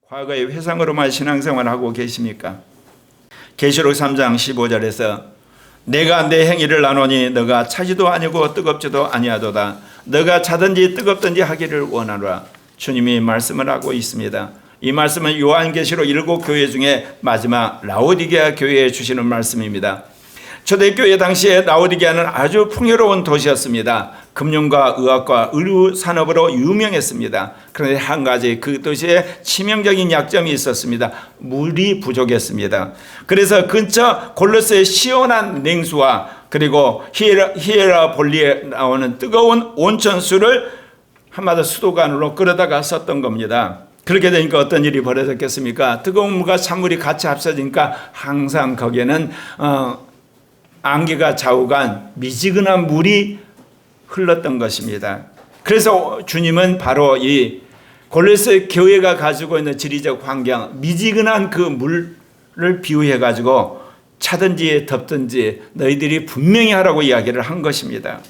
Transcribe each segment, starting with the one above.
과거의 회상으로만 신앙생활을 하고 계십니까? 계시록 3장 15절에서 내가 내 행위를 아노니 너가 차지도 아니고 뜨겁지도 아니하도다. 너가 차든지 뜨겁든지 하기를 원하노라. 주님이 말씀을 하고 있습니다. 이 말씀은 요한계시록 7교회 중에 마지막 라오디게아 교회에 주시는 말씀입니다. 초대교회 당시에 라오디게아는 아주 풍요로운 도시였습니다. 금융과 의학과 의료 산업으로 유명했습니다. 그런데 한 가지 그 도시에 치명적인 약점이 있었습니다. 물이 부족했습니다. 그래서 근처 골로새의 시원한 냉수와 그리고 히에라볼리에 나오는 뜨거운 온천수를 한마디 수도관으로 끌어다가 썼던 겁니다. 그렇게 되니까 어떤 일이 벌어졌겠습니까? 뜨거운 물과 찬물이 같이 합쳐지니까 항상 거기에는 안개가 좌우간 미지근한 물이 흘렀던 것입니다. 그래서 주님은 바로 이 골로새 교회가 가지고 있는 지리적 환경, 미지근한 그 물을 비유해 가지고 차든지 덥든지 너희들이 분명히 하라고 이야기를 한 것입니다.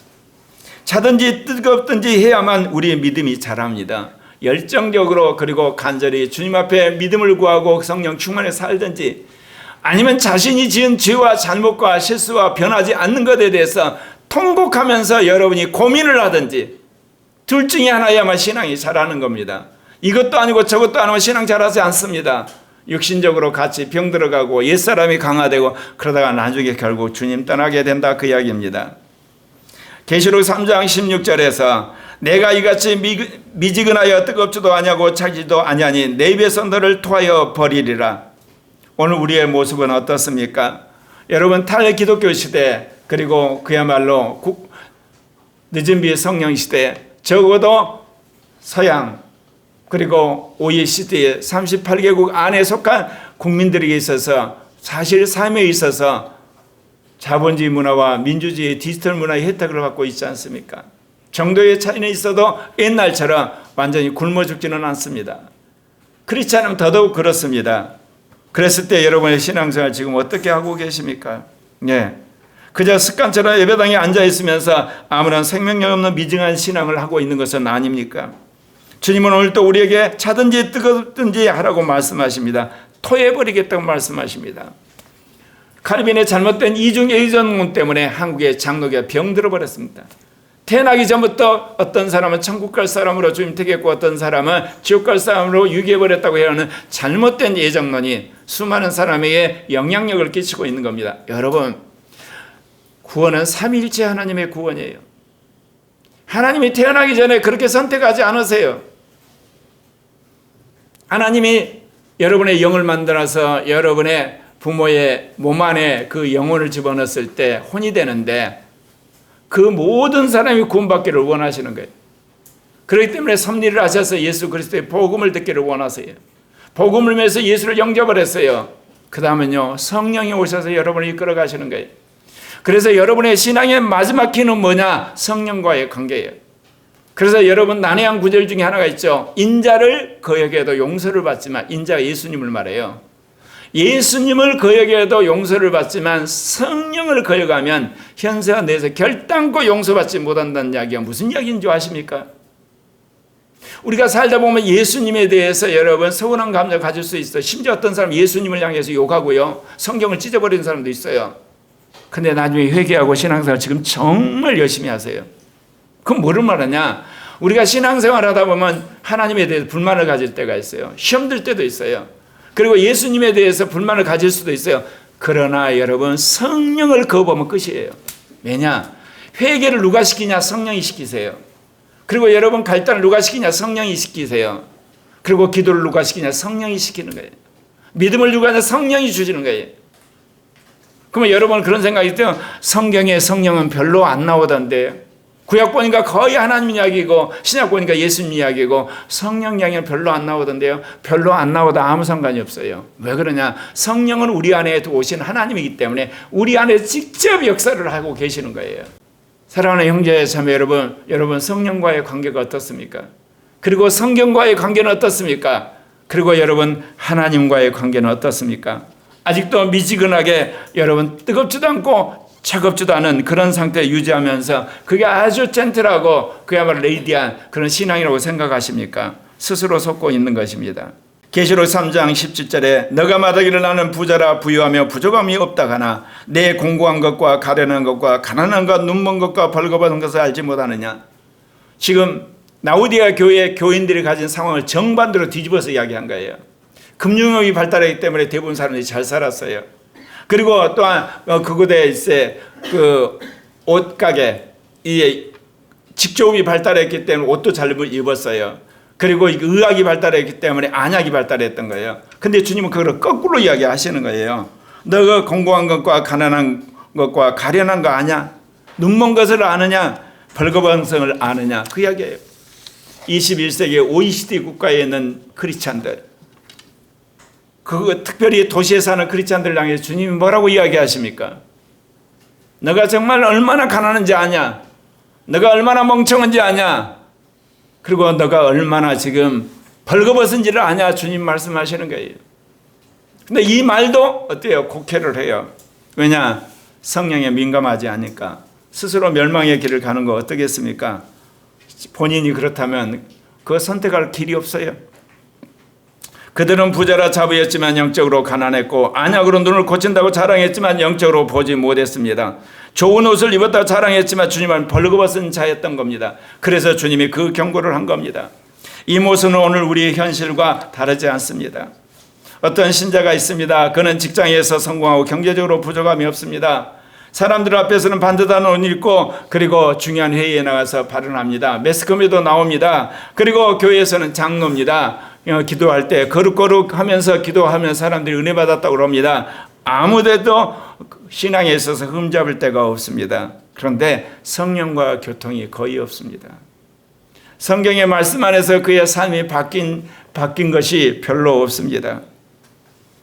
차든지 뜨겁든지 해야만 우리의 믿음이 자랍니다. 열정적으로 그리고 간절히 주님 앞에 믿음을 구하고 성령 충만에 살든지 아니면 자신이 지은 죄와 잘못과 실수와 변하지 않는 것에 대해서 통곡하면서 여러분이 고민을 하든지 둘 중에 하나야만 신앙이 자라는 겁니다. 이것도 아니고 저것도 아니고 신앙 자라지 않습니다. 육신적으로 같이 병들어가고 옛사람이 강화되고 그러다가 나중에 결국 주님 떠나게 된다 그 이야기입니다. 계시록 3장 16절에서 내가 이같이 미지근하여 뜨겁지도 아니하고 차지도 아니하니 내 입에서 너를 토하여 버리리라. 오늘 우리의 모습은 어떻습니까? 여러분 탈기독교 시대 그리고 그야말로 늦은 비의 성령 시대 적어도 서양 그리고 OECD의 38개국 안에 속한 국민들에게 있어서 사실 삶에 있어서 자본주의 문화와 민주주의 디지털 문화의 혜택을 받고 있지 않습니까? 정도의 차이는 있어도 옛날처럼 완전히 굶어 죽지는 않습니다. 그렇지 않으면 더더욱 그렇습니다. 그랬을 때 여러분의 신앙생활 지금 어떻게 하고 계십니까? 예. 그저 습관처럼 예배당에 앉아 있으면서 아무런 생명력 없는 미증한 신앙을 하고 있는 것은 아닙니까? 주님은 오늘 또 우리에게 차든지 뜨겁든지 하라고 말씀하십니다. 토해버리겠다고 말씀하십니다. 카리빈의 잘못된 이중 의존론 때문에 한국의 장로교가 병들어 버렸습니다. 태어나기 전부터 어떤 사람은 천국 갈 사람으로 주님 되겠고 어떤 사람은 지옥 갈 사람으로 유기해버렸다고 해야 하는 잘못된 예정론이 수많은 사람에게 영향력을 끼치고 있는 겁니다. 여러분, 구원은 삼위일체 하나님의 구원이에요. 하나님이 태어나기 전에 그렇게 선택하지 않으세요. 하나님이 여러분의 영을 만들어서 여러분의 부모의 몸 안에 그 영혼을 집어넣었을 때 혼이 되는데 그 모든 사람이 구원받기를 원하시는 거예요. 그렇기 때문에 섭리를 하셔서 예수 그리스도의 복음을 듣기를 원하세요. 복음을 위해서 예수를 영접을 했어요. 그 다음은요 성령이 오셔서 여러분을 이끌어 가시는 거예요. 그래서 여러분의 신앙의 마지막 키는 뭐냐? 성령과의 관계예요. 그래서 여러분 난해한 구절 중에 하나가 있죠. 인자를 거역해도 용서를 받지만, 인자가 예수님을 말해요. 예수님을 거역해도 용서를 받지만 성령을 거역하면 현세와 내세 결단코 용서받지 못한다는 이야기가 무슨 이야기인 줄 아십니까? 우리가 살다 보면 예수님에 대해서 여러분 서운한 감정을 가질 수 있어요. 심지어 어떤 사람 예수님을 향해서 욕하고요. 성경을 찢어버리는 사람도 있어요. 근데 나중에 회개하고 신앙생활 지금 정말 열심히 하세요. 그럼 뭐를 말하냐? 우리가 신앙생활 하다 보면 하나님에 대해서 불만을 가질 때가 있어요. 시험 들 때도 있어요. 그리고 예수님에 대해서 불만을 가질 수도 있어요. 그러나 여러분 성령을 거부하면 끝이에요. 왜냐? 회개를 누가 시키냐? 성령이 시키세요. 그리고 여러분 갈등을 누가 시키냐? 성령이 시키세요. 그리고 기도를 누가 시키냐? 성령이 시키는 거예요. 믿음을 누가 하냐? 성령이 주시는 거예요. 그러면 여러분 그런 생각이 있대요. 성경에 성령은 별로 안 나오던데 구약 보니까 거의 하나님 이야기고 신약 보니까 예수님 이야기고 성령 이야기는 별로 안 나오던데요. 별로 안 나오다 아무 상관이 없어요. 왜 그러냐? 성령은 우리 안에 오신 하나님이기 때문에 우리 안에 직접 역사를 하고 계시는 거예요. 사랑하는 형제 자매 여러분 성령과의 관계가 어떻습니까? 그리고 성경과의 관계는 어떻습니까? 그리고 여러분 하나님과의 관계는 어떻습니까? 아직도 미지근하게 여러분 뜨겁지도 않고 차갑지도 않은 그런 상태 유지하면서 그게 아주 젠틀하고 그야말로 레이디한 그런 신앙이라고 생각하십니까? 스스로 속고 있는 것입니다. 계시록 3장 17절에 너가 마다기를 나는 부자라 부유하며 부족함이 없다가나 내 공고한 것과 가련한 것과 가난한 것 눈먼 것과 벌거벗은 것을 알지 못하느냐. 지금 라오디게아 교회 교인들이 가진 상황을 정반대로 뒤집어서 이야기한 거예요. 금융업이 발달했기 때문에 대부분 사람들이 잘 살았어요. 그리고 또한 그곳에 있을 그 옷가게, 이 직조업이 발달했기 때문에 옷도 잘 입었어요. 그리고 의학이 발달했기 때문에 안약이 발달했던 거예요. 근데 주님은 그걸 거꾸로 이야기하시는 거예요. 너가 공고한 것과 가난한 것과 가련한 거 아냐? 눈먼 것을 아느냐? 벌거벗음을 아느냐? 그 이야기예요. 21세기 OECD 국가에 있는 크리스찬들, 특별히 도시에 사는 크리스찬들 향해서 주님이 뭐라고 이야기하십니까? 너가 정말 얼마나 가난한지 아냐? 너가 얼마나 멍청한지 아냐? 그리고 너가 얼마나 지금 벌거벗은지를 아냐? 주님 말씀하시는 거예요. 근데 이 말도 어때요? 곡해를 해요. 왜냐? 성령에 민감하지 않으니까. 스스로 멸망의 길을 가는 거 어떻겠습니까? 본인이 그렇다면 그 선택할 길이 없어요. 그들은 부자라 자부했지만 영적으로 가난했고 안약으로 눈을 고친다고 자랑했지만 영적으로 보지 못했습니다. 좋은 옷을 입었다고 자랑했지만 주님은 벌거벗은 자였던 겁니다. 그래서 주님이 그 경고를 한 겁니다. 이 모습은 오늘 우리의 현실과 다르지 않습니다. 어떤 신자가 있습니다. 그는 직장에서 성공하고 경제적으로 부족함이 없습니다. 사람들 앞에서는 반듯한 옷을 입고 그리고 중요한 회의에 나가서 발언합니다. 매스컴에도 나옵니다. 그리고 교회에서는 장로입니다. 기도할 때 거룩거룩 하면서 기도하면 사람들이 은혜 받았다고 그럽니다. 아무데도 신앙에 있어서 흠잡을 데가 없습니다. 그런데 성령과 교통이 거의 없습니다. 성경의 말씀 안에서 그의 삶이 바뀐 것이 별로 없습니다.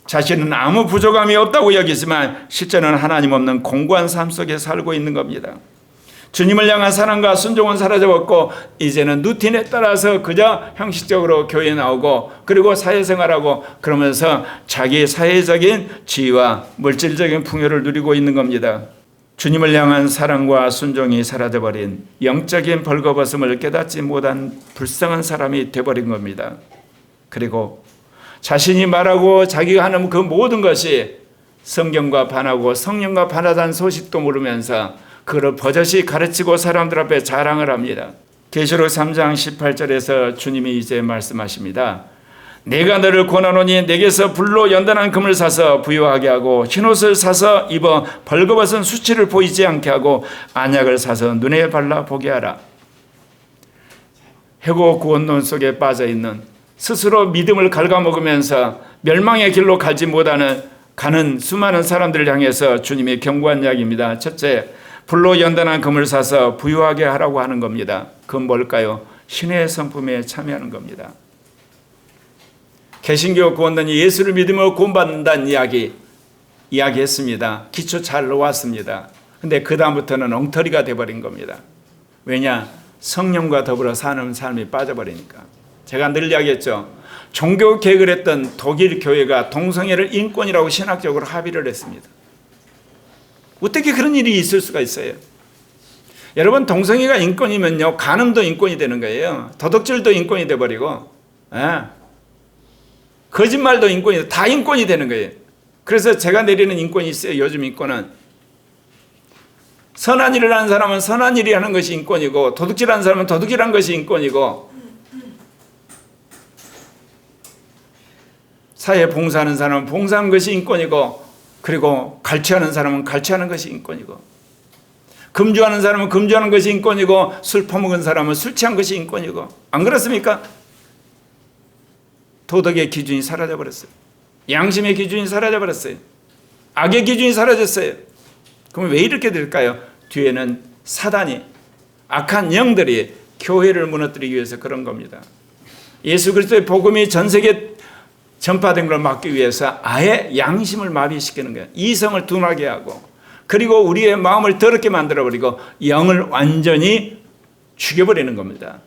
자신은 아무 부족함이 없다고 여기지만 실제는 하나님 없는 공고한 삶 속에 살고 있는 겁니다. 주님을 향한 사랑과 순종은 사라져버렸고 이제는 루틴에 따라서 그저 형식적으로 교회에 나오고 그리고 사회생활하고 그러면서 자기 사회적인 지위와 물질적인 풍요를 누리고 있는 겁니다. 주님을 향한 사랑과 순종이 사라져버린 영적인 벌거벗음을 깨닫지 못한 불쌍한 사람이 되어버린 겁니다. 그리고 자신이 말하고 자기가 하는 그 모든 것이 성경과 반하고 성령과 반하다는 소식도 모르면서 그를 버젓이 가르치고 사람들 앞에 자랑을 합니다. 계시록 3장 18절에서 주님이 이제 말씀하십니다. 내가 너를 권하노니 내게서 불로 연단한 금을 사서 부유하게 하고 흰옷을 사서 입어 벌거벗은 수치를 보이지 않게 하고 안약을 사서 눈에 발라 보게 하라. 해고 구원론 속에 빠져있는 스스로 믿음을 갉아먹으면서 멸망의 길로 가지 못하는 가는 수많은 사람들을 향해서 주님이 경고한 이야기입니다. 첫째, 불로 연단한 금을 사서 부유하게 하라고 하는 겁니다. 그건 뭘까요? 신의 성품에 참여하는 겁니다. 개신교 구원론이 예수를 믿으며 구원받는다는 이야기했습니다. 기초 잘 놓았습니다. 근데 그 다음부터는 엉터리가 돼버린 겁니다. 왜냐? 성령과 더불어 사는 삶이 빠져버리니까. 제가 늘 이야기했죠. 종교 개혁을 했던 독일 교회가 동성애를 인권이라고 신학적으로 합의를 했습니다. 어떻게 그런 일이 있을 수가 있어요? 여러분, 동성애가 인권이면요, 간음도 인권이 되는 거예요. 도덕질도 인권이 돼버리고, 거짓말도 인권이, 다 인권이 되는 거예요. 그래서 제가 내리는 인권이 있어요. 요즘 인권은 선한 일을 하는 사람은 선한 일이 하는 것이 인권이고, 도둑질하는 사람은 도둑질하는 것이 인권이고, 사회 봉사하는 사람은 봉사하는 것이 인권이고, 그리고 갈취하는 사람은 갈취하는 것이 인권이고, 금주하는 사람은 금주하는 것이 인권이고, 술 퍼먹은 사람은 술 취한 것이 인권이고, 안 그렇습니까? 도덕의 기준이 사라져버렸어요. 양심의 기준이 사라져버렸어요. 악의 기준이 사라졌어요. 그럼 왜 이렇게 될까요? 뒤에는 사단이, 악한 영들이 교회를 무너뜨리기 위해서 그런 겁니다. 예수 그리스도의 복음이 전 세계 전파된 걸 막기 위해서 아예 양심을 마비시키는 거예요. 이성을 둔하게 하고, 그리고 우리의 마음을 더럽게 만들어버리고 영을 완전히 죽여버리는 겁니다.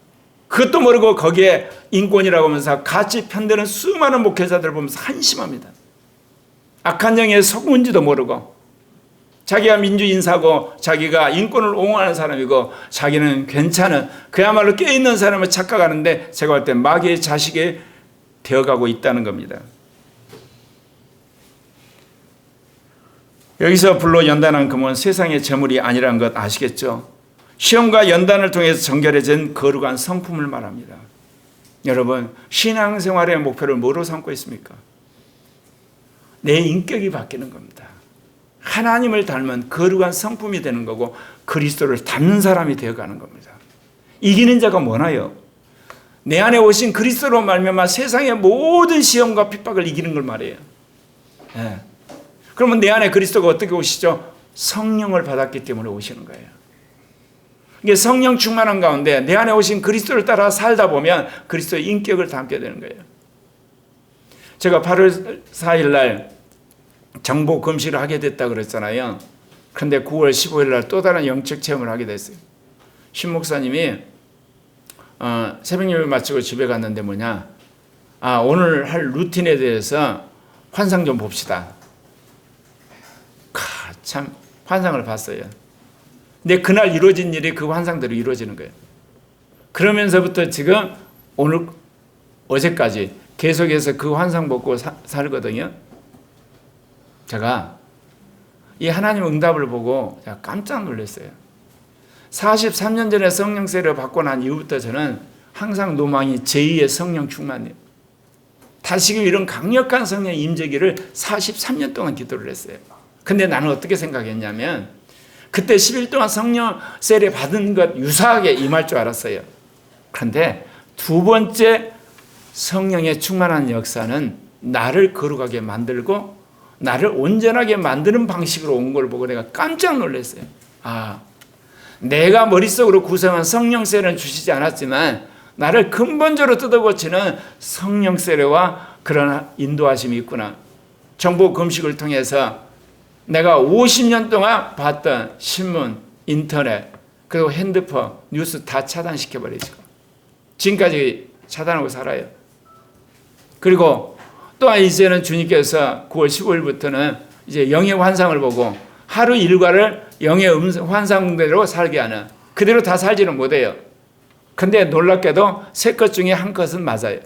그것도 모르고 거기에 인권이라고 하면서 같이 편드는 수많은 목회자들 보면서 한심합니다. 악한 영에 속은지도 모르고, 자기가 민주인사고 자기가 인권을 옹호하는 사람이고 자기는 괜찮은, 그야말로 깨어있는 사람을 착각하는데, 제가 볼 때 마귀의 자식의 되어가고 있다는 겁니다. 여기서 불로 연단한 금은 세상의 재물이 아니라는 것 아시겠죠? 시험과 연단을 통해서 정결해진 거룩한 성품을 말합니다. 여러분, 신앙생활의 목표를 뭐로 삼고 있습니까? 내 인격이 바뀌는 겁니다. 하나님을 닮은 거룩한 성품이 되는 거고 그리스도를 닮는 사람이 되어가는 겁니다. 이기는 자가 뭐나요? 내 안에 오신 그리스도로 말미암아 세상의 모든 시험과 핍박을 이기는 걸 말해요. 네. 그러면 내 안에 그리스도가 어떻게 오시죠? 성령을 받았기 때문에 오시는 거예요. 이게 성령 충만한 가운데 내 안에 오신 그리스도를 따라 살다 보면 그리스도의 인격을 담게 되는 거예요. 제가 8월 4일 날 정보 금식을 하게 됐다 그랬잖아요. 그런데 9월 15일 날 또 다른 영적 체험을 하게 됐어요. 신 목사님이 새벽 예배 마치고 집에 갔는데 오늘 할 루틴에 대해서 환상 좀 봅시다. 참 환상을 봤어요. 근데 그날 이루어진 일이 그 환상대로 이루어지는 거예요. 그러면서부터 지금 어제까지 계속해서 그 환상 보고 살거든요. 제가 이 하나님 응답을 보고 제가 깜짝 놀랐어요. 43년 전에 성령 세례를 받고 난 이후부터 저는 항상 노망이 제2의 성령 충만이에요. 다시금 이런 강력한 성령 임재기를 43년 동안 기도를 했어요. 근데 나는 어떻게 생각했냐면 그때 10일 동안 성령 세례 받은 것 유사하게 임할 줄 알았어요. 그런데 두 번째 성령의 충만한 역사는 나를 거룩하게 만들고 나를 온전하게 만드는 방식으로 온 걸 보고 내가 깜짝 놀랐어요. 내가 머릿속으로 구성한 성령 세례는 주시지 않았지만 나를 근본적으로 뜯어고치는 성령 세례와 그런 인도하심이 있구나. 정보 금식을 통해서 내가 50년 동안 봤던 신문, 인터넷, 그리고 핸드폰, 뉴스 다 차단시켜버리죠. 지금까지 차단하고 살아요. 그리고 또한 이제는 주님께서 9월 15일부터는 이제 영의 환상을 보고 하루 일과를 영의 환상대로 살게 하는, 그대로 다 살지는 못해요. 근데 놀랍게도 세 것 중에 한 것은 맞아요.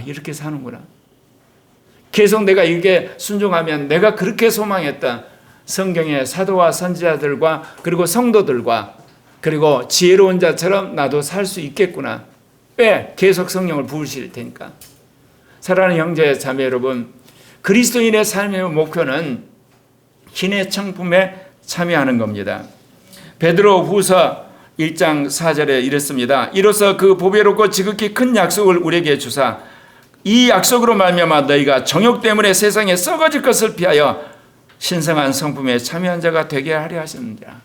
이렇게 사는구나. 계속 내가 이게 순종하면 내가 그렇게 소망했던 성경의 사도와 선지자들과 그리고 성도들과 그리고 지혜로운 자처럼 나도 살 수 있겠구나. 왜? 계속 성령을 부으실 테니까. 사랑하는 형제 자매 여러분, 그리스도인의 삶의 목표는 신의 청품에 참여하는 겁니다. 베드로 후서 1장 4절에 이랬습니다. 이로써 그 보배롭고 지극히 큰 약속을 우리에게 주사 이 약속으로 말미암아 너희가 정욕 때문에 세상에 썩어질 것을 피하여 신성한 성품에 참여한 자가 되게 하려 하셨느니라.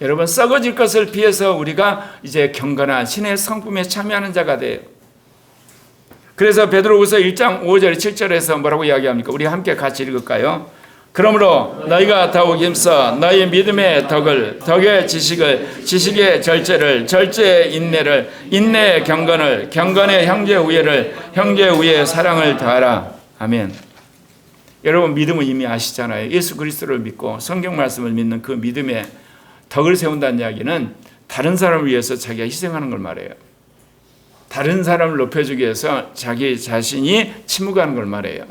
여러분, 썩어질 것을 피해서 우리가 이제 경건한 신의 성품에 참여하는 자가 돼요. 그래서 베드로후서 1장 5절 7절에서 뭐라고 이야기합니까? 우리 함께 같이 읽을까요? 그러므로 너희가 더욱 힘써 너희 믿음의 덕을, 덕의 지식을, 지식의 절제를, 절제의 인내를, 인내의 경건을, 경건의 형제 우애를, 형제 우애의 사랑을 더하라. 아멘. 여러분, 믿음은 이미 아시잖아요. 예수 그리스도를 믿고 성경 말씀을 믿는 그 믿음의 덕을 세운다는 이야기는 다른 사람을 위해서 자기가 희생하는 걸 말해요. 다른 사람을 높여주기 위해서 자기 자신이 침묵하는 걸 말해요.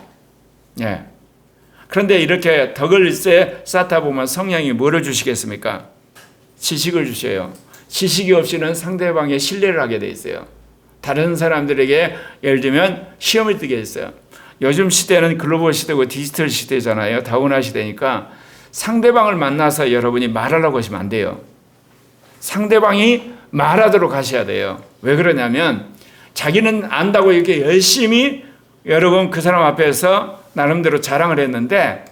예. 그런데 이렇게 덕을 쌓다 보면 성령이 뭐를 주시겠습니까? 지식을 주셔요. 지식이 없이는 상대방의 신뢰를 하게 돼 있어요. 다른 사람들에게 예를 들면 시험을 뜨게 했어요. 요즘 시대는 글로벌 시대고 디지털 시대잖아요. 다운화 시대니까 상대방을 만나서 여러분이 말하려고 하시면 안 돼요. 상대방이 말하도록 하셔야 돼요. 왜 그러냐면 자기는 안다고 이렇게 열심히 여러분 그 사람 앞에서 나름대로 자랑을 했는데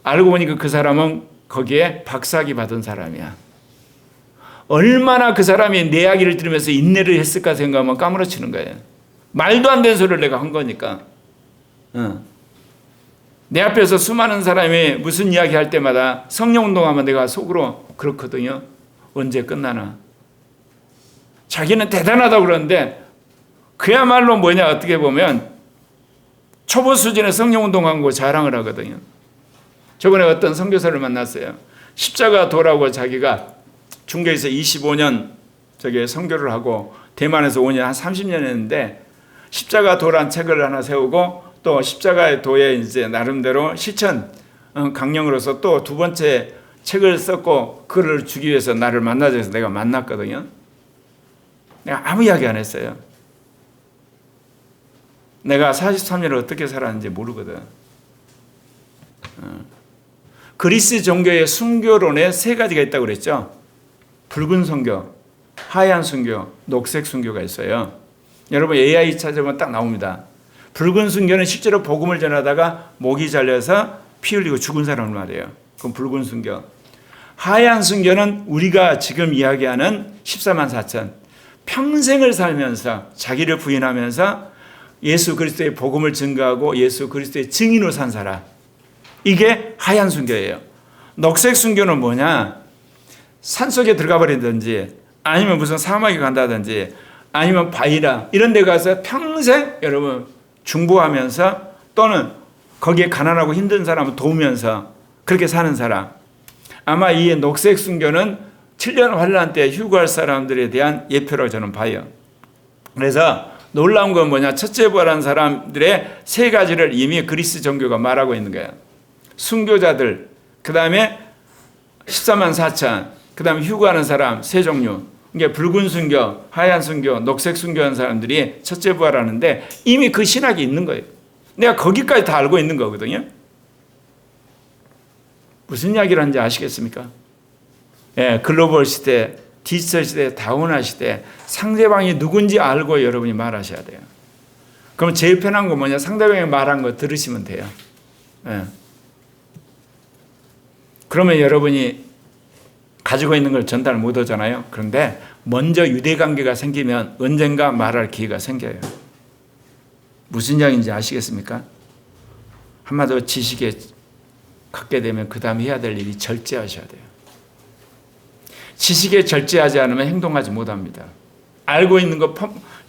알고 보니까 그 사람은 거기에 박사학위 받은 사람이야. 얼마나 그 사람이 내 이야기를 들으면서 인내를 했을까 생각하면 까무러치는 거예요. 말도 안 되는 소리를 내가 한 거니까. 내 앞에서 수많은 사람이 무슨 이야기 할 때마다 성령 운동하면 내가 속으로 그렇거든요. 언제 끝나나. 자기는 대단하다고 그러는데 그야말로 뭐냐, 어떻게 보면 초보 수준의 성령 운동한 거 자랑을 하거든요. 저번에 어떤 선교사를 만났어요. 십자가 도라고 자기가 중계에서 25년 선교를 하고 대만에서 5년, 한 30년 했는데 십자가 도란 책을 하나 세우고 또 십자가의 도에 이제 나름대로 실천 강령으로서 또 두 번째 책을 썼고 그를 주기 위해서 나를 만나자 해서 내가 만났거든요. 내가 아무 이야기 안 했어요. 내가 43년을 어떻게 살았는지 모르거든. 그리스 종교의 순교론에 세 가지가 있다고 그랬죠. 붉은 순교, 하얀 순교, 녹색 순교가 있어요. 여러분 AI 찾아보면 딱 나옵니다. 붉은 순교는 실제로 복음을 전하다가 목이 잘려서 피 흘리고 죽은 사람을 말해요. 그건 붉은 순교. 하얀 순교는 우리가 지금 이야기하는 14만 4천 평생을 살면서 자기를 부인하면서 예수 그리스도의 복음을 증거하고 예수 그리스도의 증인으로 산 사람. 이게 하얀 순교예요. 녹색 순교는 뭐냐? 산속에 들어가 버린다든지 아니면 무슨 사막에 간다든지 아니면 바위라 이런 데 가서 평생 여러분 중보하면서 또는 거기에 가난하고 힘든 사람을 도우면서 그렇게 사는 사람. 아마 이 녹색 순교는 7년 환란 때 휴거할 사람들에 대한 예표라고 저는 봐요. 그래서 놀라운 건 뭐냐? 첫째 부활한 사람들의 세 가지를 이미 그리스 종교가 말하고 있는 거예요. 순교자들, 그 다음에 14만 4천, 그 다음에 휴거하는 사람 세 종류. 이게 붉은 순교, 하얀 순교, 녹색 순교하는 사람들이 첫째 부활하는데 이미 그 신학이 있는 거예요. 내가 거기까지 다 알고 있는 거거든요. 무슨 이야기를 하는지 아시겠습니까? 예, 글로벌 시대, 디지털 시대, 다문화 시대 상대방이 누군지 알고 여러분이 말하셔야 돼요. 그럼 제일 편한 건 뭐냐? 상대방이 말한 거 들으시면 돼요. 예. 그러면 여러분이 가지고 있는 걸 전달 못 하잖아요. 그런데 먼저 유대관계가 생기면 언젠가 말할 기회가 생겨요. 무슨 이야기인지 아시겠습니까? 한마디로 지식에 갖게 되면 그 다음에 해야 될 일이 절제하셔야 돼요. 지식에 절제하지 않으면 행동하지 못합니다. 알고 있는 거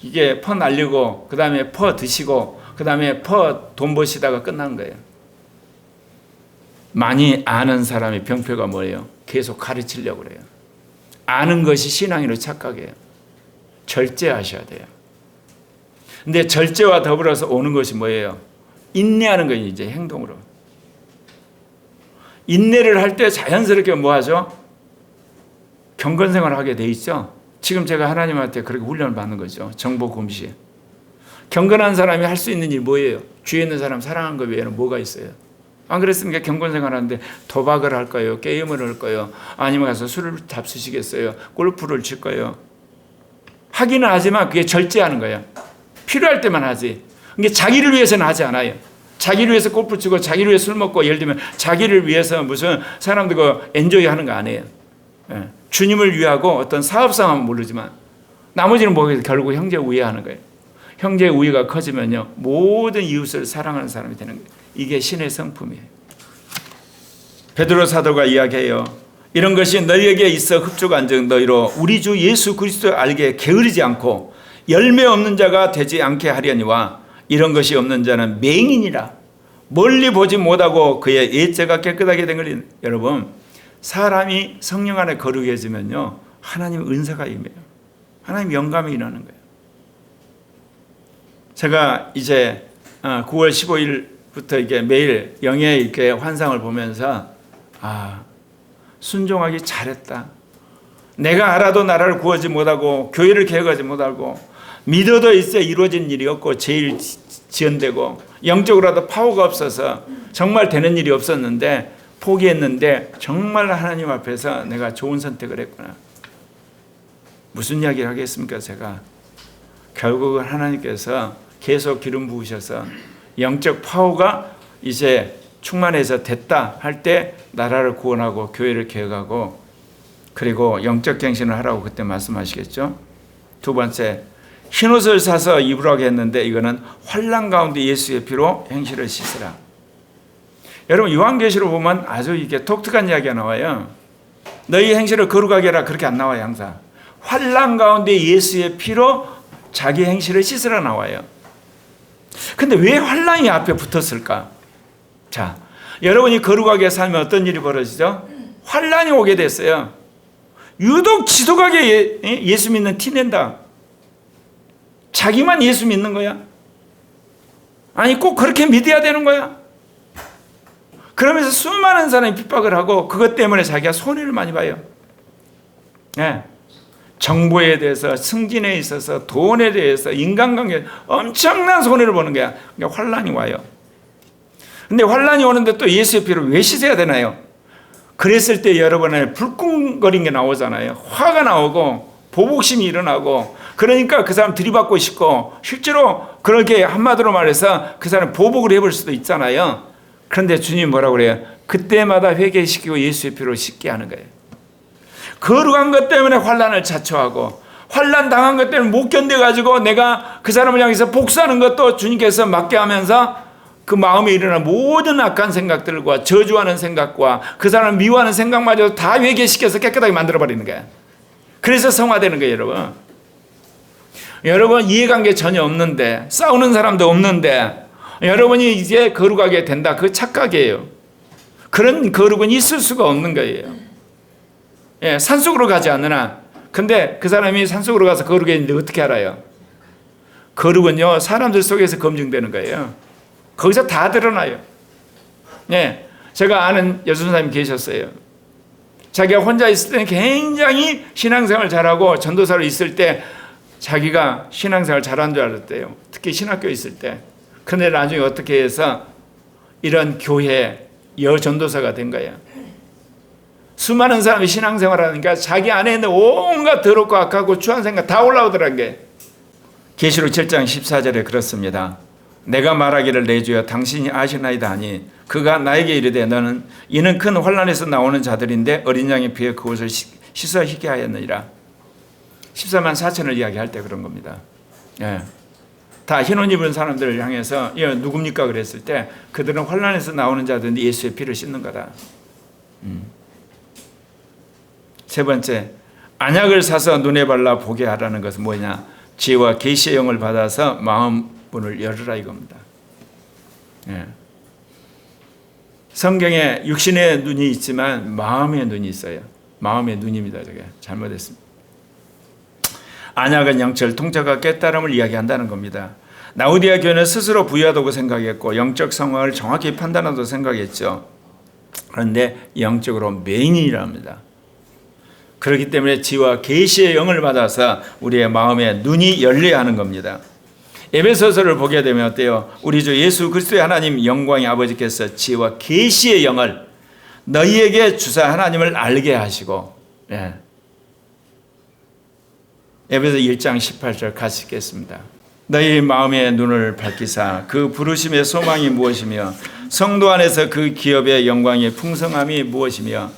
이게 퍼 날리고 그 다음에 퍼 드시고 그 다음에 퍼 돈 버시다가 끝난 거예요. 많이 아는 사람의 병폐가 뭐예요? 계속 가르치려고 그래요. 아는 것이 신앙인으로 착각해요. 절제하셔야 돼요. 근데 절제와 더불어서 오는 것이 뭐예요? 인내하는 거예요. 이제 행동으로. 인내를 할 때 자연스럽게 뭐 하죠? 경건생활을 하게 돼 있죠. 지금 제가 하나님한테 그렇게 훈련을 받는 거죠. 정보 금시. 경건한 사람이 할 수 있는 일이 뭐예요? 주위에 있는 사람 사랑한 것 외에는 뭐가 있어요? 안 그랬습니까? 경건생활 하는데 도박을 할까요? 게임을 할까요? 아니면 가서 술을 잡수시겠어요? 골프를 칠까요? 하기는 하지만 그게 절제하는 거예요. 필요할 때만 하지. 이게 자기를 위해서는 하지 않아요. 자기를 위해서 골프 치고 자기를 위해서 술 먹고 예를 들면 자기를 위해서 무슨 사람들 그 엔조이 하는 거 아니에요. 예. 주님을 위하고 어떤 사업상은 모르지만 나머지는 뭐겠어요? 결국 형제 우애하는 거예요. 형제 우애가 커지면요 모든 이웃을 사랑하는 사람이 되는 거예요. 이게 신의 성품이에요. 베드로 사도가 이야기해요. 이런 것이 너희에게 있어 흡족한즉 너희로 우리 주 예수 그리스도를 알게 게으르지 않고 열매 없는 자가 되지 않게 하려니와 이런 것이 없는 자는 맹인이라 멀리 보지 못하고 그의 옛죄가 깨끗하게 된 것이. 여러분 사람이 성령 안에 거룩해지면요 하나님 은사가 임해요. 하나님 영감이 일어나는 거예요. 제가 이제 9월 15일부터 이게 매일 영의 이렇게 환상을 보면서 순종하기 잘했다. 내가 알아도 나라를 구하지 못하고 교회를 개혁하지 못하고 믿어도 있어 이루어진 일이 없고 제일 지연되고 영적으로도 파워가 없어서 정말 되는 일이 없었는데 포기했는데 정말 하나님 앞에서 내가 좋은 선택을 했구나. 무슨 이야기를 하겠습니까? 제가 결국은 하나님께서 계속 기름 부으셔서 영적 파워가 이제 충만해서 됐다 할 때 나라를 구원하고 교회를 개혁하고 그리고 영적 갱신을 하라고 그때 말씀하시겠죠. 두 번째, 흰옷을 사서 입으라고 했는데 이거는 환난 가운데 예수의 피로 행실을 씻으라. 여러분 요한계시록 보면 아주 이게 독특한 이야기가 나와요. 너희 행실을 거룩하게 해라 그렇게 안 나와요. 항상 환난 가운데 예수의 피로 자기 행실을 씻으라 나와요. 근데 왜 환난이 앞에 붙었을까? 자, 여러분이 거룩하게 살면 어떤 일이 벌어지죠? 환난이 오게 됐어요. 유독 지독하게 예수 믿는 티 낸다. 자기만 예수 믿는 거야. 아니 꼭 그렇게 믿어야 되는 거야? 그러면서 수많은 사람이 핍박을 하고 그것 때문에 자기가 손해를 많이 봐요. 네. 정보에 대해서, 승진에 있어서, 돈에 대해서, 인간관계에 엄청난 손해를 보는 거야. 그러니까 환란이 와요. 근데 환란이 오는데 또 예수의 피를 왜 씻어야 되나요? 그랬을 때 여러분의 불끈거린 게 나오잖아요. 화가 나오고 보복심이 일어나고, 그러니까 그 사람 들이받고 싶고, 실제로 그렇게 한마디로 말해서 그 사람 보복을 해볼 수도 있잖아요. 그런데 주님 뭐라고 그래요? 그때마다 회개시키고 예수의 피로 씻게 하는 거예요. 거룩한 것 때문에 환란을 자초하고, 환란 당한 것 때문에 못 견뎌가지고 내가 그 사람을 향해서 복수하는 것도 주님께서 맡게 하면서 그 마음에 일어나는 모든 악한 생각들과 저주하는 생각과 그 사람을 미워하는 생각마저 다 회개시켜서 깨끗하게 만들어버리는 거예요. 그래서 성화되는 거예요, 여러분. 여러분 이해관계 전혀 없는데, 싸우는 사람도 없는데 여러분이 이제 거룩하게 된다, 그 착각이에요. 그런 거룩은 있을 수가 없는 거예요. 예, 산속으로 가지 않으나. 근데 그 사람이 산속으로 가서 거룩했는데 어떻게 알아요? 거룩은요 사람들 속에서 검증되는 거예요. 거기서 다 드러나요. 예, 제가 아는 여선사님 계셨어요. 자기가 혼자 있을 때는 굉장히 신앙생활 잘하고 전도사로 있을 때 자기가 신앙생활 잘한 줄 알았대요. 특히 신학교에 있을 때. 그런데 나중에 어떻게 해서 이런 교회 여전도사가 된 거야. 수많은 사람이 신앙생활 하니까 자기 안에 있는 온갖 더럽고 악하고 추한 생각 다 올라오더란 게. 계시록 7장 14절에 그렇습니다. 내가 말하기를 내 주여 당신이 아시나이다 하니 그가 나에게 이르되 너는 이는 큰 환난에서 나오는 자들인데 어린 양의 피에 그것을 씻어 희게 하였느니라. 14만 4천을 이야기할 때 그런 겁니다. 예. 다 흰옷 입은 사람들을 향해서 누굽니까 그랬을 때 그들은 환난에서 나오는 자들인데 예수의 피를 씻는 거다. 세 번째, 안약을 사서 눈에 발라 보게 하라는 것은 뭐냐? 지혜와 계시의 영을 받아서 마음 문을 열으라 이겁니다. 예. 성경에 육신의 눈이 있지만 마음의 눈이 있어요. 마음의 눈입니다. 저게 잘못했습니다. 안약은 영적 통찰과 깨달음을 이야기한다는 겁니다. 라오디아 교회는 스스로 부유하다고 생각했고 영적 상황을 정확히 판단한다고 생각했죠. 그런데 영적으로 맹인이랍니다. 그렇기 때문에 지혜와 계시의 영을 받아서 우리의 마음의 눈이 열려야 하는 겁니다. 에베소서를 보게 되면 어때요? 우리 주 예수 그리스도의 하나님 영광의 아버지께서 지혜와 계시의 영을 너희에게 주사 하나님을 알게 하시고, 예. 에베소 1장 18절 같이 읽겠습니다. 너희 마음의 눈을 밝히사 그 부르심의 소망이 무엇이며 성도 안에서 그 기업의 영광의 풍성함이 무엇이며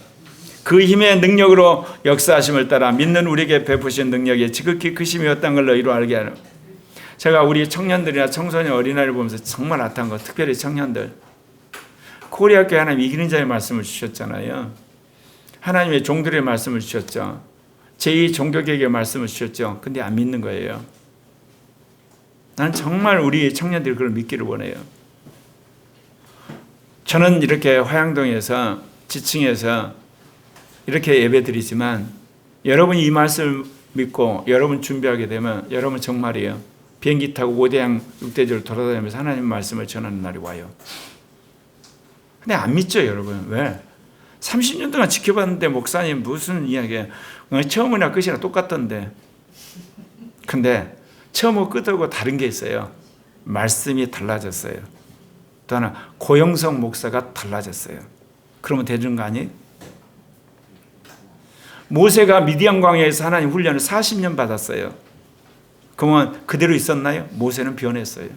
그 힘의 능력으로 역사하심을 따라 믿는 우리에게 베푸신 능력이 지극히 크심이 어떤 걸 너희로 알게 하는. 제가 우리 청년들이나 청소년 어린아이를 보면서 정말 아탄 거, 특별히 청년들, 코리아교회 하나님 이기는 자의 말씀을 주셨잖아요. 하나님의 종들의 말씀을 주셨죠. 제2 종교개혁의 말씀을 주셨죠. 근데 안 믿는 거예요. 난 정말 우리 청년들이 그걸 믿기를 원해요. 저는 이렇게 화양동에서 지층에서 이렇게 예배드리지만 여러분이 이 말씀을 믿고 여러분 준비하게 되면 여러분 정말이에요. 비행기 타고 5대양 6대주를 돌아다니면서 하나님 말씀을 전하는 날이 와요. 근데 안 믿죠, 여러분. 왜? 30년 동안 지켜봤는데 목사님 무슨 이야기예요? 처음이나 끝이나 똑같던데. 근데 처음하고 끝하고 다른 게 있어요. 말씀이 달라졌어요. 또 하나 고영성 목사가 달라졌어요. 그러면 되는 거 아니에요? 모세가 미디안 광야에서 하나님 훈련을 40년 받았어요. 그러면 그대로 있었나요? 모세는 변했어요.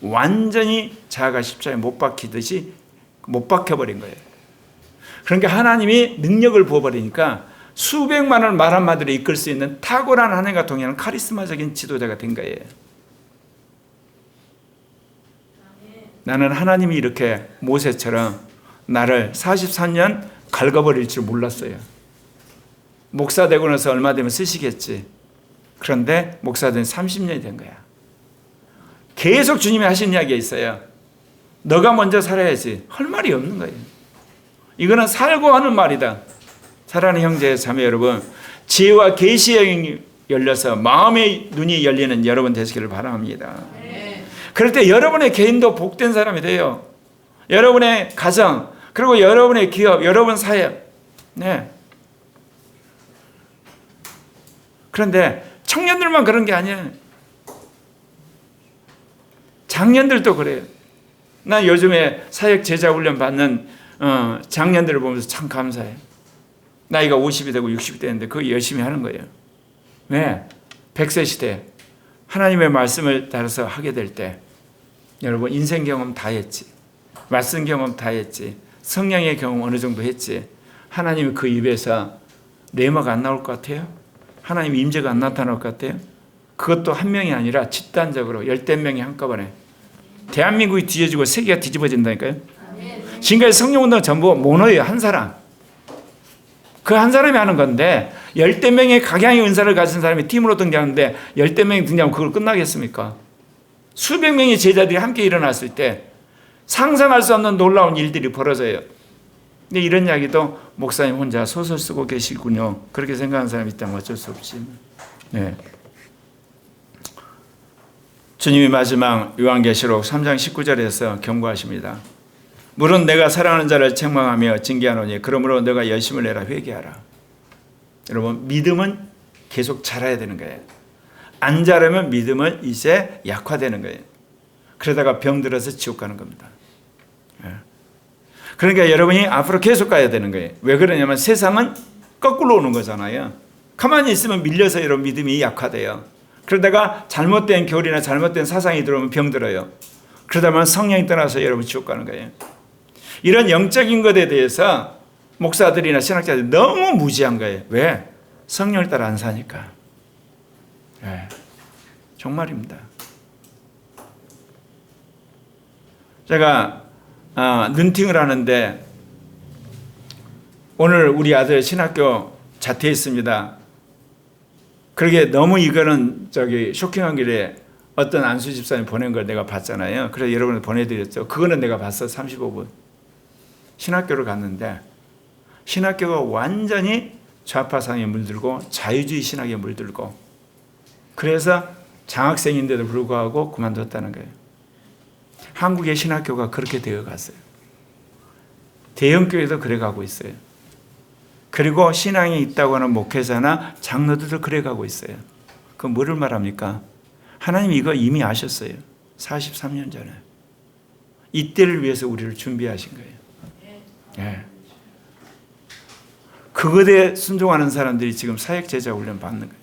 완전히 자아가 십자가에 못 박히듯이 못 박혀버린 거예요. 그러니까 하나님이 능력을 부어버리니까 수백만을 말 한마디로 이끌 수 있는 탁월한 하나님과 동행하는 카리스마적인 지도자가 된 거예요. 나는 하나님이 이렇게 모세처럼 나를 43년 갉아버릴 줄 몰랐어요. 목사 되고 나서 얼마 되면 쓰시겠지. 그런데 목사 된 30년이 된 거야. 계속 주님이 하신 이야기가 있어요. 너가 먼저 살아야지. 할 말이 없는 거예요. 이거는 살고 하는 말이다. 사랑하는 형제 자매 여러분, 지혜와 계시의 영이 열려서 마음의 눈이 열리는 여러분 되시기를 바랍니다. 그럴 때 여러분의 개인도 복된 사람이 돼요. 여러분의 가정, 그리고 여러분의 기업, 여러분 사회. 네. 그런데 청년들만 그런 게 아니에요. 장년들도 그래요. 난 요즘에 사역 제자 훈련 받는 장년들을 보면서 참 감사해요. 나이가 50이 되고 60이 되는데 그거 열심히 하는 거예요. 왜? 100세 시대 하나님의 말씀을 따라서 하게 될 때 여러분 인생 경험 다 했지. 말씀 경험 다 했지. 성령의 경험 어느 정도 했지. 하나님이 그 입에서 레마가 안 나올 것 같아요? 하나님 임재가 안 나타날 것 같아요? 그것도 한 명이 아니라 집단적으로 10명이 한꺼번에 대한민국이 뒤집어지고 세계가 뒤집어진다니까요. 지금까지 성령운동 전부 모노예요. 한 사람. 그 한 사람이 하는 건데 10명의 각양의 은사를 가진 사람이 팀으로 등장하는데 10명이 등장하면 그걸 끝나겠습니까? 수백 명의 제자들이 함께 일어났을 때 상상할 수 없는 놀라운 일들이 벌어져요. 근데 이런 이야기도 목사님 혼자 소설 쓰고 계시군요. 그렇게 생각하는 사람이 있다면 어쩔 수 없지. 네. 주님이 마지막 요한계시록 3장 19절에서 경고하십니다. 물은 내가 사랑하는 자를 책망하며 징계하노니 그러므로 너가 열심을 내라 회개하라. 여러분 믿음은 계속 자라야 되는 거예요. 안 자라면 믿음은 이제 약화되는 거예요. 그러다가 병들어서 지옥 가는 겁니다. 그러니까 여러분이 앞으로 계속 가야 되는 거예요. 왜 그러냐면 세상은 거꾸로 오는 거잖아요. 가만히 있으면 밀려서 여러분 믿음이 약화돼요. 그러다가 잘못된 교리나 잘못된 사상이 들어오면 병들어요. 그러다 보면 성령이 떠나서 여러분 지옥 가는 거예요. 이런 영적인 것에 대해서 목사들이나 신학자들이 너무 무지한 거예요. 왜? 성령을 따라 안 사니까. 네. 정말입니다. 제가 눈팅을 하는데 오늘 우리 아들 신학교 자퇴했습니다. 그러게 너무 이거는 쇼킹한 길에 어떤 안수 집사님 보낸 걸 내가 봤잖아요. 그래서 여러분을 보내드렸죠. 그거는 내가 봤어. 35분. 신학교를 갔는데 신학교가 완전히 좌파상에 물들고 자유주의 신학에 물들고 그래서 장학생인데도 불구하고 그만뒀다는 거예요. 한국의 신학교가 그렇게 되어 갔어요. 대형교회도 그래 가고 있어요. 그리고 신앙이 있다고 하는 목회자나 장로들도 그래 가고 있어요. 그건 뭐를 말합니까? 하나님이 이거 이미 아셨어요. 43년 전에. 이때를 위해서 우리를 준비하신 거예요. 네. 그것에 순종하는 사람들이 지금 사역 제자 훈련 받는 거예요.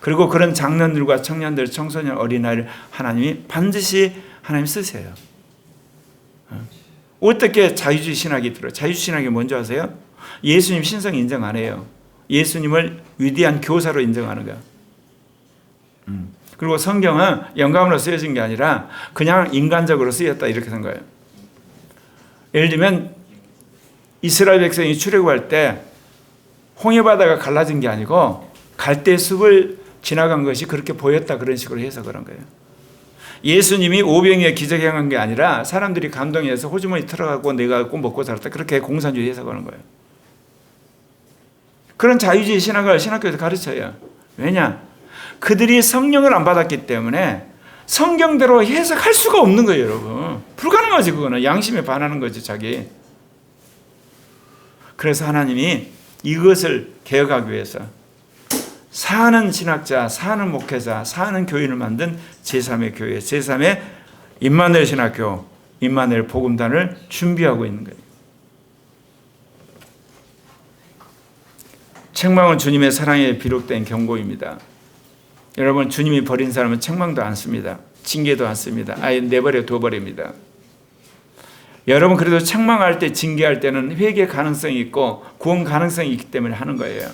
그리고 그런 장년들과 청년들, 청소년, 어린아이를 하나님이 반드시 하나님 쓰세요. 어떻게 자유주의 신학이 들어요? 자유주의 신학이 뭔지 아세요? 예수님 신성 인정 안 해요. 예수님을 위대한 교사로 인정하는 거야. 그리고 성경은 영감으로 쓰여진 게 아니라 그냥 인간적으로 쓰였다 이렇게 된 거예요. 예를 들면 이스라엘 백성이 출애굽할 때 홍해바다가 갈라진 게 아니고 갈대숲을 지나간 것이 그렇게 보였다 그런 식으로 해서 그런 거예요. 예수님이 오병이어 기적 행한 게 아니라 사람들이 감동해서 호주머니 털어가고 내가 꼭 먹고 살았다 그렇게 공산주의 해서 그런 거예요. 그런 자유주의 신학을 신학교에서 가르쳐요. 왜냐? 그들이 성령을 안 받았기 때문에 성경대로 해석할 수가 없는 거예요, 여러분. 불가능하지, 그거는. 양심에 반하는 거지, 자기. 그래서 하나님이 이것을 개혁하기 위해서 사는 신학자, 사는 목회자, 사는 교인을 만든 제3의 교회, 제3의 임마누엘 신학교, 임마누엘 복음단을 준비하고 있는 거예요. 책망은 주님의 사랑에 비록된 경고입니다. 여러분, 주님이 버린 사람은 책망도 안 씁니다. 징계도 안 씁니다. 아예 내버려 둬버립니다. 여러분, 그래도 책망할 때, 징계할 때는 회개 가능성이 있고 구원 가능성이 있기 때문에 하는 거예요.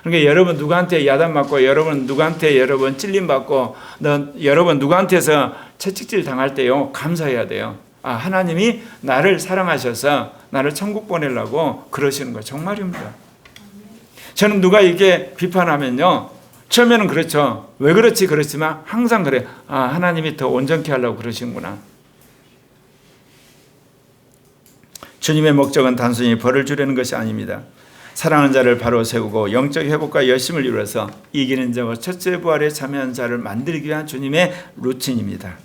그러니까 여러분 누구한테 야단 맞고, 여러분 누구한테 여러분 찔림 받고, 여러분 누구한테서 채찍질 당할 때요, 감사해야 돼요. 아, 하나님이 나를 사랑하셔서 나를 천국 보내려고 그러시는 거 정말입니다. 저는 누가 이렇게 비판하면요, 처음에는 그렇죠. 왜 그렇지 그렇지만 항상 그래요. 아, 하나님이 더 온전케 하려고 그러시는구나. 주님의 목적은 단순히 벌을 주려는 것이 아닙니다. 사랑하는 자를 바로 세우고 영적 회복과 열심을 이루어서 이기는 자와 첫째 부활에 참여한 자를 만들기 위한 주님의 루틴입니다.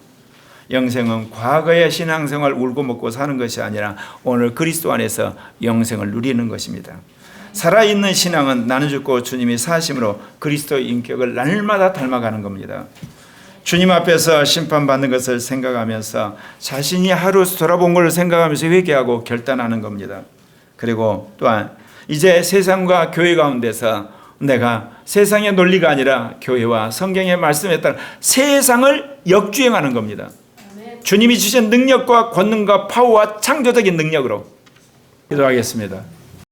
영생은 과거의 신앙생활 울고 먹고 사는 것이 아니라 오늘 그리스도 안에서 영생을 누리는 것입니다. 살아있는 신앙은 나는 죽고 주님이 사심으로 그리스도의 인격을 날마다 닮아가는 겁니다. 주님 앞에서 심판받는 것을 생각하면서 자신이 하루 돌아본 것을 생각하면서 회개하고 결단하는 겁니다. 그리고 또한 이제 세상과 교회 가운데서 내가 세상의 논리가 아니라 교회와 성경의 말씀에 따라 세상을 역주행하는 겁니다. 주님이 주신 능력과 권능과 파워와 창조적인 능력으로 기도하겠습니다.